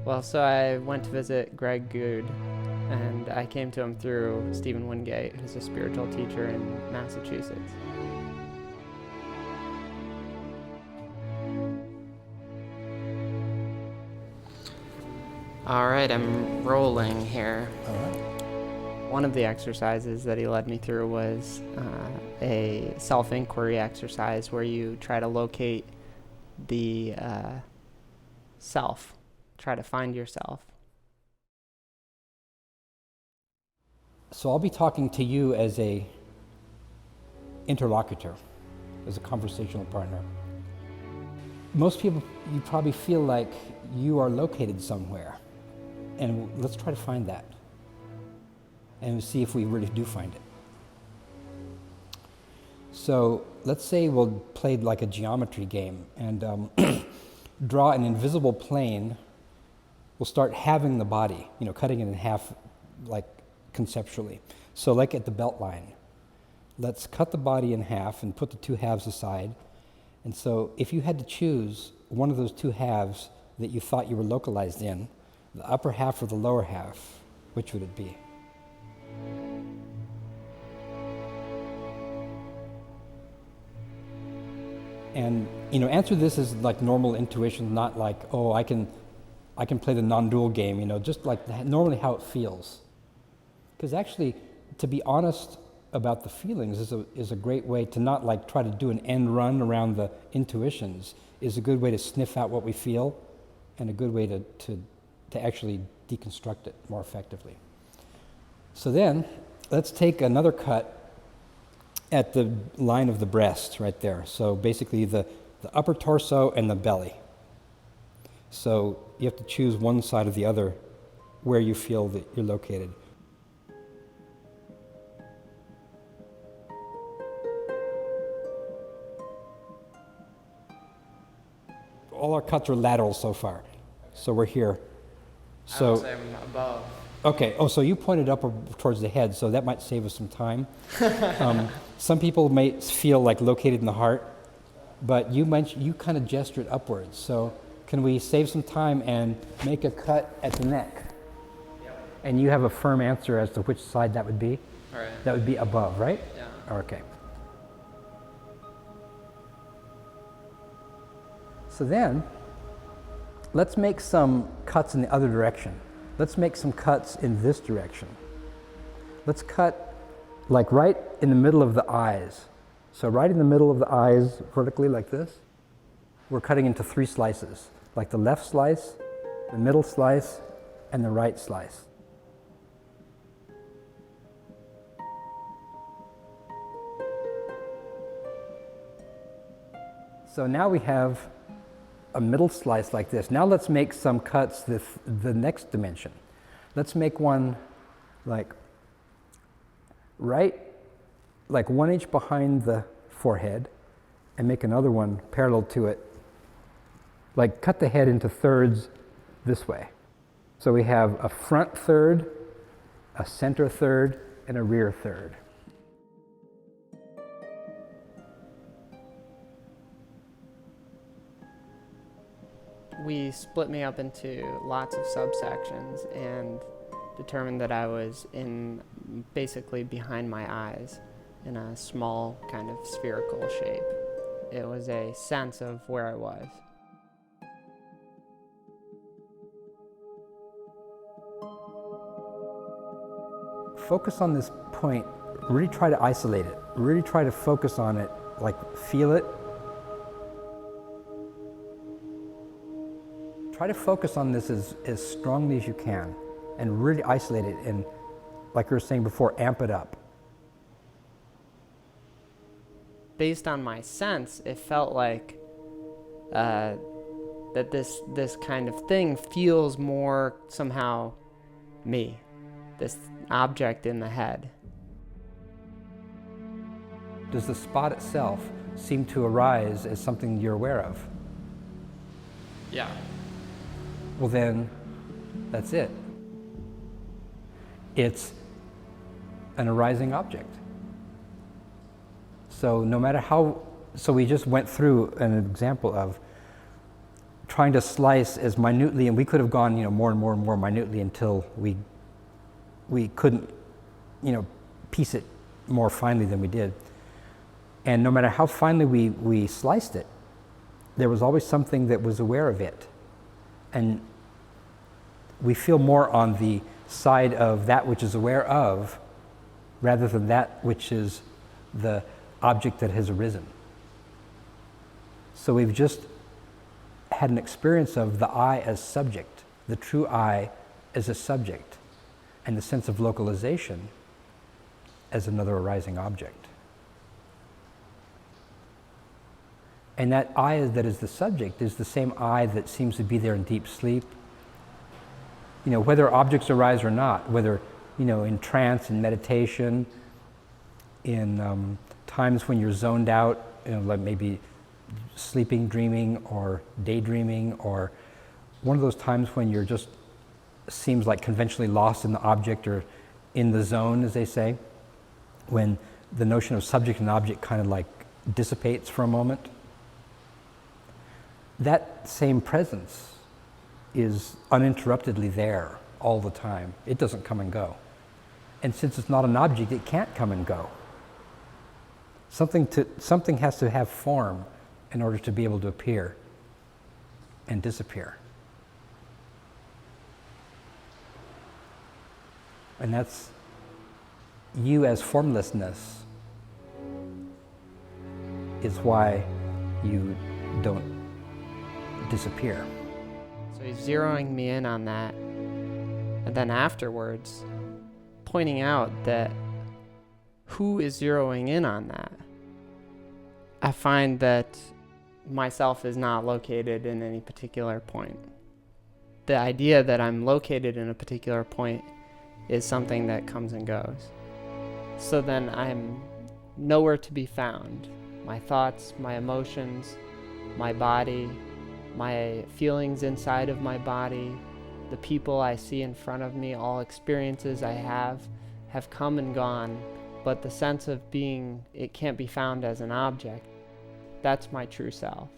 Well, so I went to visit Greg Goode, and I came to him through Stephen Wingate, who's a spiritual teacher in Massachusetts. All right, I'm rolling here. All right. One of the exercises that he led me through was a self-inquiry exercise where you try to locate the self, try to find yourself. So I'll be talking to you as a interlocutor, as a conversational partner. Most people, you probably feel like you are located somewhere. And let's try to find that. And see if we really do find it. So let's say we'll play like a geometry game and draw an invisible plane. We'll start halving the body, cutting it in half, like conceptually. So like at the belt line, let's cut the body in half and put the two halves aside. And so if you had to choose one of those two halves that you thought you were localized in, the upper half or the lower half, which would it be? And answer this is like normal intuition, not like, oh, I can play the non-dual game, just like normally how it feels. Because actually, to be honest about the feelings is a great way to not like try to do an end run around the intuitions, is a good way to sniff out what we feel and a good way to actually deconstruct it more effectively. So then, let's take another cut at the line of the breast right there. So basically the upper torso and the belly. So you have to choose one side or the other where you feel that you're located. All our cuts are lateral so far. So we're here. I would say I'm above. Okay, so you pointed up towards the head, so that might save us some time. Some people may feel like located in the heart, but you kind of gestured upwards. So can we save some time and make a cut at the neck? Yep. And you have a firm answer as to which side that would be? All right. That would be above, right? Yeah. Okay. So then, let's make some cuts in the other direction. Let's make some cuts in this direction. Let's cut like right in the middle of the eyes. So right in the middle of the eyes, vertically like this, we're cutting into 3 slices, like the left slice, the middle slice, and the right slice. So now we have a middle slice like this. Now let's make some cuts the next dimension. Let's make one like right, like 1 inch behind the forehead, and make another one parallel to it. Like cut the head into thirds this way. So we have a front third, a center third, and a rear third. We split me up into lots of subsections and determined that I was in basically behind my eyes in a small kind of spherical shape. It was a sense of where I was. Focus on this point, really try to isolate it, really try to focus on it, like feel it. Try to focus on this as strongly as you can and really isolate it and, like we were saying before, amp it up. Based on my sense, it felt like that this kind of thing feels more somehow me, this object in the head. Does the spot itself seem to arise as something you're aware of? Yeah. Well then, that's it. It's an arising object. So no matter how, so we just went through an example of trying to slice as minutely, and we could have gone, more and more and more minutely until we couldn't, piece it more finely than we did. And no matter how finely we sliced it, there was always something that was aware of it. And we feel more on the side of that which is aware of, rather than that which is the object that has arisen. So we've just had an experience of the I as subject, the true I as a subject, and the sense of localization as another arising object. And that I that is the subject is the same I that seems to be there in deep sleep. Whether objects arise or not, whether, in trance, in meditation, in times when you're zoned out, like maybe sleeping, dreaming, or daydreaming, or one of those times when you're just seems like conventionally lost in the object or in the zone, as they say, when the notion of subject and object kind of like dissipates for a moment. That same presence is uninterruptedly there all the time. It doesn't come and go. And since it's not an object, it can't come and go. Something has to have form in order to be able to appear and disappear. And that's you as formlessness is why you don't disappear. So he's zeroing me in on that, and then afterwards pointing out that who is zeroing in on that? I find that myself is not located in any particular point. The idea that I'm located in a particular point is something that comes and goes. So then I'm nowhere to be found. My thoughts, my emotions, my body, my feelings inside of my body, the people I see in front of me, all experiences I have come and gone, but the sense of being, it can't be found as an object. That's my true self.